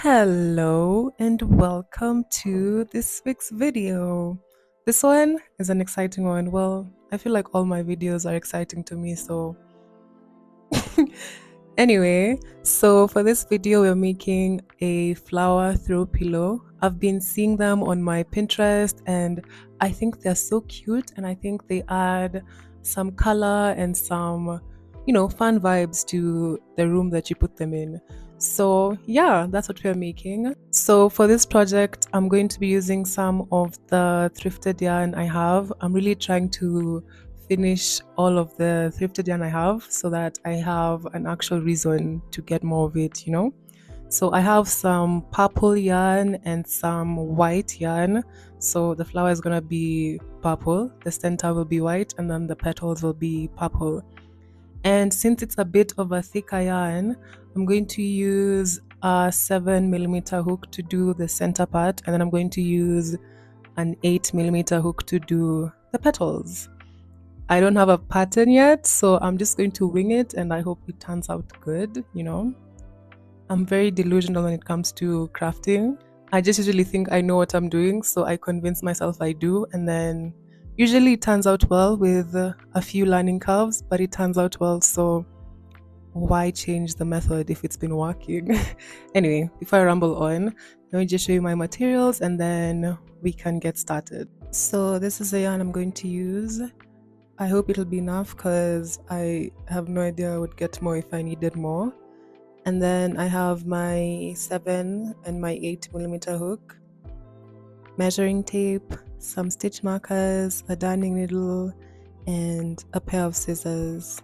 Hello and welcome to this week's video. This one is an exciting one. Well, I feel like all my videos are exciting to me, so anyway, so for this video we're making a flower throw pillow. I've been seeing them on my Pinterest and I think they're so cute and I think they add some color and some fun vibes to the room that you put them in. So yeah, that's what we're making. So for this project, I'm going to be using some of the thrifted yarn I have. I'm really trying to finish all of the thrifted yarn I have so that I have an actual reason to get more of it. So I have some purple yarn and some white yarn. So the flower is gonna be purple, the center will be white, and then the petals will be purple. And since it's a bit of a thicker yarn, I'm going to use a 7mm hook to do the center part, and then I'm going to use an 8mm hook to do the petals. I don't have a pattern yet, so I'm just going to wing it and I hope it turns out good. I'm very delusional when it comes to crafting. I just usually think I know what I'm doing, so I convince myself I do, and then usually it turns out well with a few learning curves, but it turns out well, so why change the method if it's been working? Anyway, before I ramble on, let me just show you my materials and then we can get started. So this is the yarn I'm going to use. I hope it'll be enough because I have no idea I would get more if I needed more. And then I have my 7 and my 8mm hook, measuring tape, some stitch markers, a darning needle, and a pair of scissors.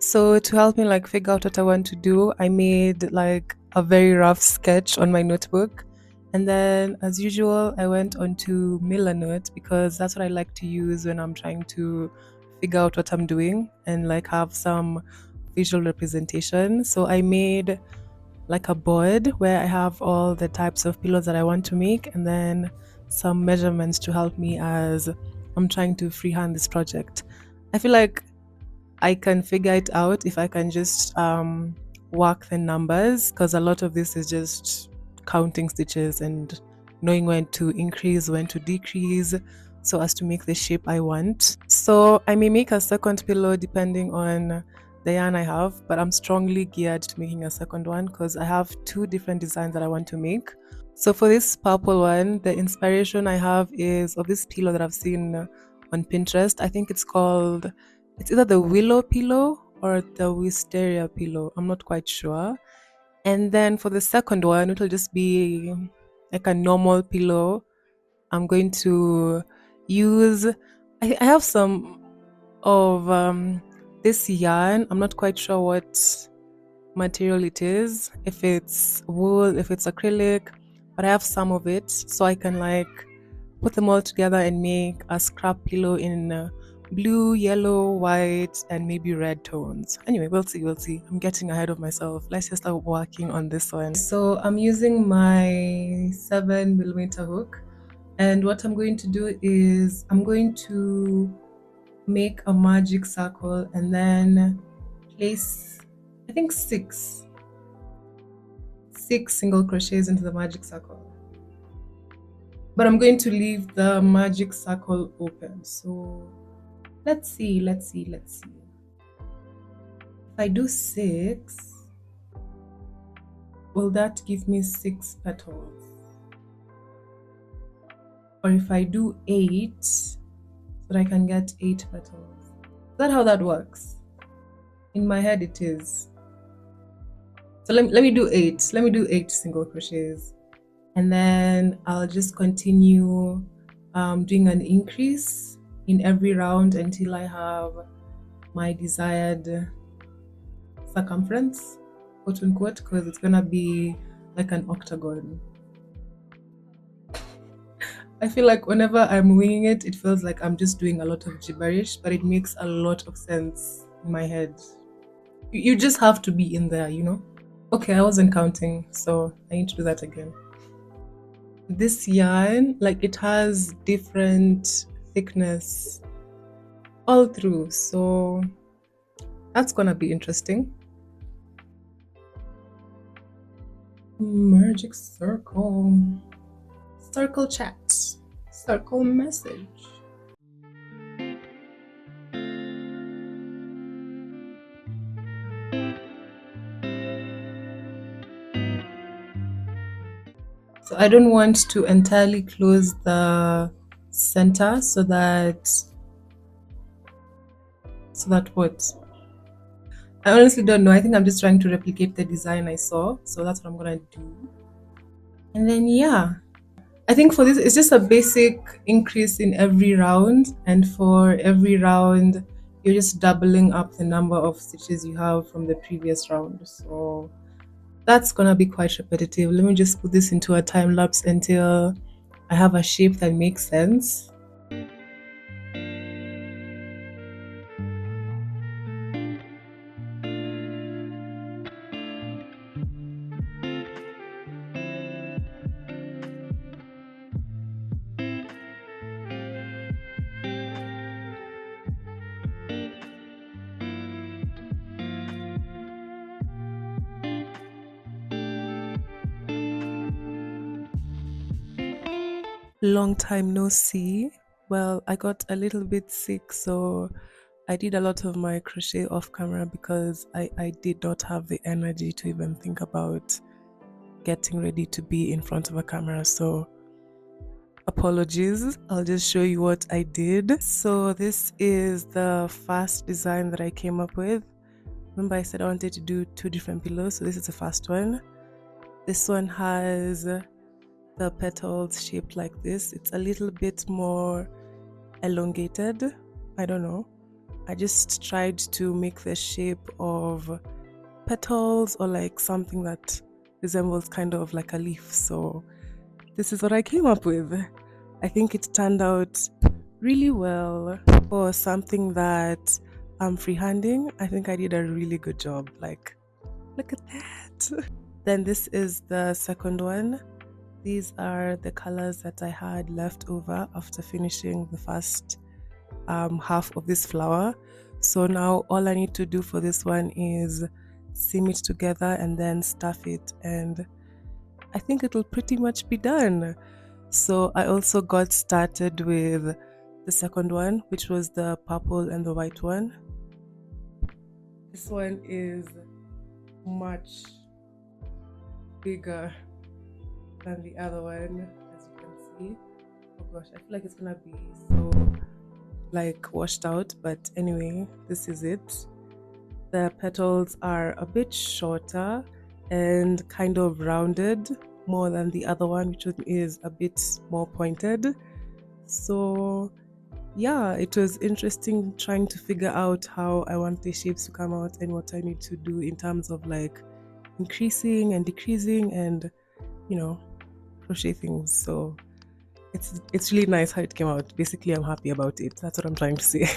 So to help me figure out what I want to do, I made a very rough sketch on my notebook. And then as usual, I went onto Milanote because that's what I like to use when I'm trying to figure out what I'm doing and have some visual representation. So I made a board where I have all the types of pillows that I want to make and then some measurements to help me as I'm trying to freehand this project. I feel like I can figure it out if I can just work the numbers, because a lot of this is just counting stitches and knowing when to increase, when to decrease, so as to make the shape I want. So I may make a second pillow depending on the yarn I have, but I'm strongly geared to making a second one because I have two different designs that I want to make. So for this purple one, the inspiration I have is of this pillow that I've seen on Pinterest. I think it's either the willow pillow or the wisteria pillow. I'm not quite sure. And then for the second one, it'll just be like a normal pillow. I'm going to use, I have some of this yarn. I'm not quite sure what material it is, if it's wool, if it's acrylic, but I have some of it, so I can put them all together and make a scrap pillow in blue, yellow, white, and maybe red tones. Anyway, we'll see. I'm getting ahead of myself. Let's just start working on this one. So I'm using my 7mm hook, and what I'm going to do is I'm going to make a magic circle and then place, I think six single crochets into the magic circle, but I'm going to leave the magic circle open. So let's see. If I do 6, will that give me 6 petals? Or if I do 8, so that I can get 8 petals? Is that how that works? In my head it is. So let me do 8. Let me do 8 single crochets. And then I'll just continue doing an increase in every round until I have my desired circumference, quote unquote, because it's gonna be like an octagon. I feel like whenever I'm winging it, it feels like I'm just doing a lot of gibberish, but it makes a lot of sense in my head. You just have to be in there. Okay, I wasn't counting, so I need to do that again. This yarn, it has different thickness all through, so that's gonna be interesting. Magic circle. Circle chat. Circle message. So I don't want to entirely close the center so that what? I honestly don't know. I think I'm just trying to replicate the design I saw. So that's what I'm gonna do. And then yeah. I think for this it's just a basic increase in every round, and for every round you're just doubling up the number of stitches you have from the previous round. So that's gonna be quite repetitive. Let me just put this into a time lapse until I have a shape that makes sense. Long time no see. Well, I got a little bit sick, so I did a lot of my crochet off camera because I did not have the energy to even think about getting ready to be in front of a camera. So apologies, I'll just show you what I did. So this is the first design that I came up with. Remember I said I wanted to do 2 different pillows, so this is the first one. This one has the petals shaped like this. It's a little bit more elongated. I don't know. I just tried to make the shape of petals or like something that resembles kind of like a leaf. So this is what I came up with. I think it turned out really well for something that I'm freehanding. I think I did a really good job. Like, look at that. Then this is the second one. These are the colors that I had left over after finishing the first half of this flower. So now all I need to do for this one is seam it together and then stuff it, and I think it'll pretty much be done. So I also got started with the second one, which was the purple and the white one. This one is much bigger than the other one, as you can see. Oh gosh, I feel like it's gonna be so like washed out, but anyway, this is it. The petals are a bit shorter and kind of rounded more than the other one, which is a bit more pointed. So yeah, it was interesting trying to figure out how I want the shapes to come out and what I need to do in terms of like increasing and decreasing and, you know, crochet things. So it's really nice how it came out. Basically, I'm happy about it. That's what I'm trying to say.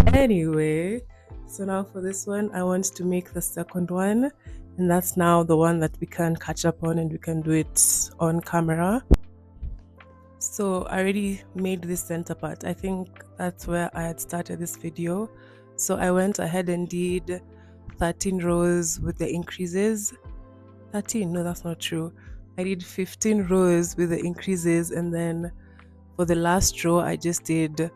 Anyway, so now for this one, I want to make the second one, and that's now the one that we can catch up on and we can do it on camera. So I already made this center part. I think that's where I had started this video. So I went ahead and did 13 rows with the increases. 13? No, that's not true. I did 15 rows with the increases, and then for the last row, I just did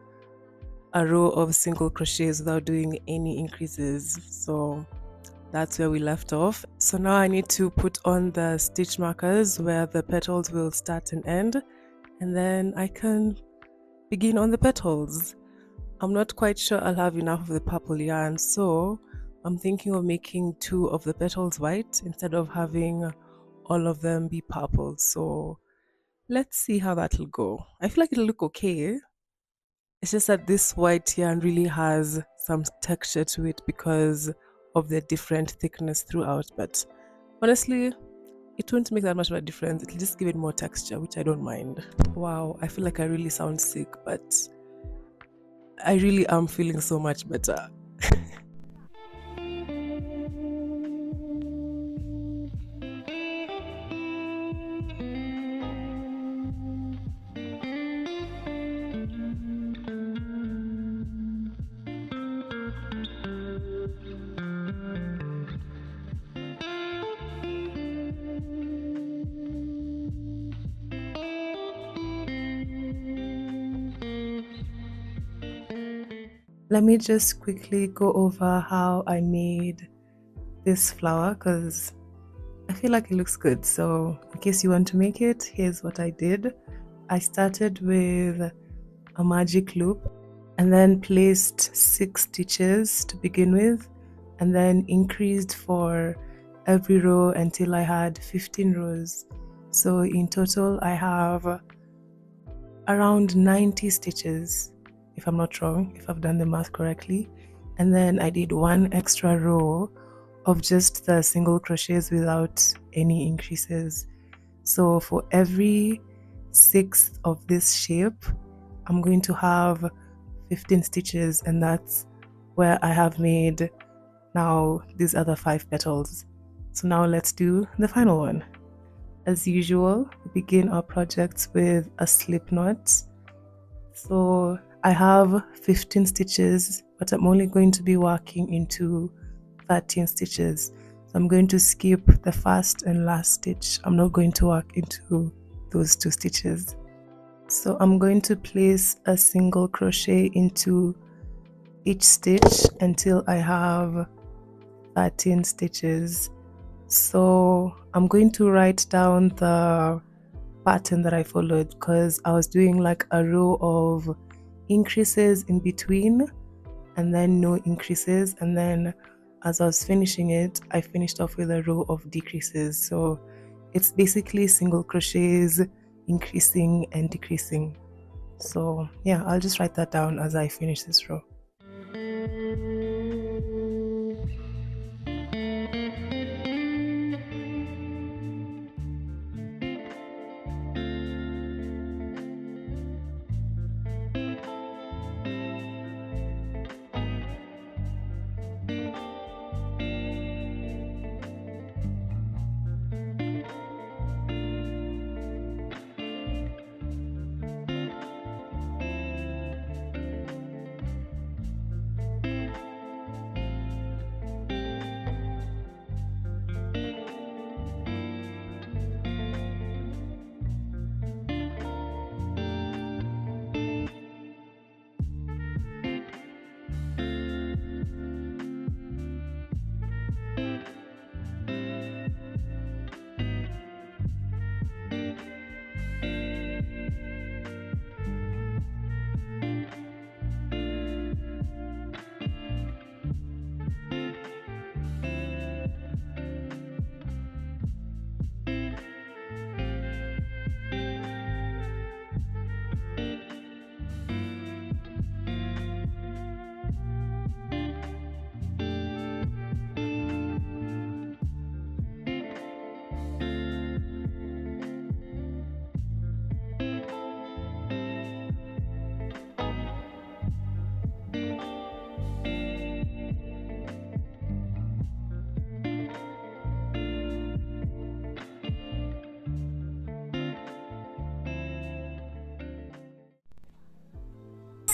a row of single crochets without doing any increases. So that's where we left off. So now I need to put on the stitch markers where the petals will start and end, and then I can begin on the petals. I'm not quite sure I'll have enough of the purple yarn, so I'm thinking of making 2 of the petals white instead of having all of them be purple. So let's see how that'll go. I feel like it'll look okay. It's just that this white yarn really has some texture to it because of the different thickness throughout, but honestly, it won't make that much of a difference. It'll just give it more texture, which I don't mind. Wow, I feel like I really sound sick, but I really am feeling so much better. Let me just quickly go over how I made this flower because I feel like it looks good. So in case you want to make it, here's what I did. I started with a magic loop and then placed 6 stitches to begin with, and then increased for every row until I had 15 rows. So in total I have around 90 stitches, if I'm not wrong, if I've done the math correctly. And then I did 1 extra row of just the single crochets without any increases. So for every 6th of this shape, I'm going to have 15 stitches, and that's where I have made now these other 5 petals. So now let's do the final one. As usual, we begin our projects with a slip knot. So I have 15 stitches, but I'm only going to be working into 13 stitches. So I'm going to skip the first and last stitch. I'm not going to work into those 2 stitches. So I'm going to place a single crochet into each stitch until I have 13 stitches. So I'm going to write down the pattern that I followed because I was doing like a row of increases in between and then no increases, and then as I was finishing it, I finished off with a row of decreases. So it's basically single crochets increasing and decreasing. So yeah, I'll just write that down as I finish this row.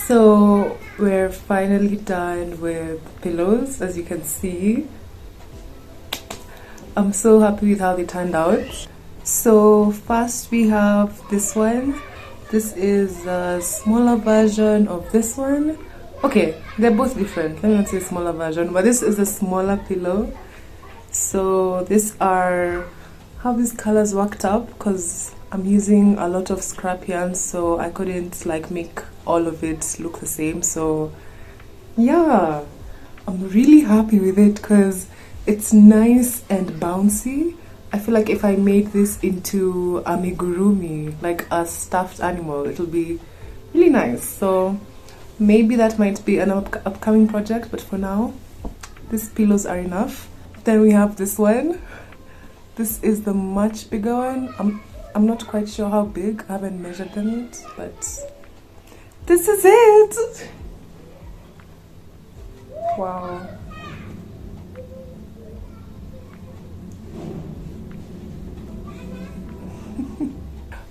So we're finally done with pillows, as you can see. I'm so happy with how they turned out. So first we have this one. This is a smaller version of this one. Okay, they're both different. Let me not say smaller version, but this is a smaller pillow. So these are how these colors worked up because I'm using a lot of scrap yarn, so I couldn't like make all of it look the same. So yeah, I'm really happy with it because it's nice and bouncy. I feel like if I made this into a amigurumi, like a stuffed animal, it'll be really nice. So maybe that might be an upcoming project, but for now, these pillows are enough. Then we have this one. This is the much bigger one. I'm not quite sure how big. I haven't measured them yet, but this is it. Wow.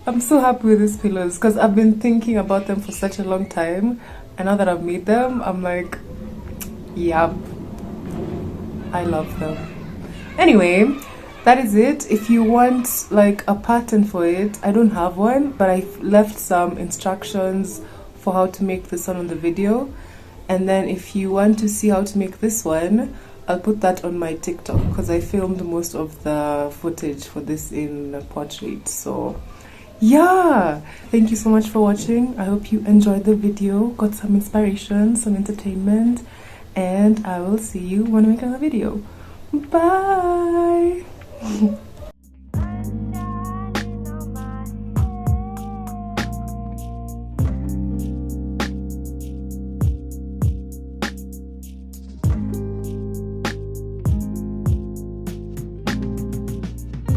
I'm so happy with these pillows because I've been thinking about them for such a long time, and now that I've made them, I'm like, yep, I love them. Anyway, that is it. If you want like a pattern for it, I don't have one, but I've left some instructions for how to make this one on the video, And then if you want to see how to make this one, I'll put that on my TikTok because I filmed most of the footage for this in portrait. So yeah, thank you so much for watching. I hope you enjoyed the video, got some inspiration, some entertainment, and I will see you when I make another video. Bye.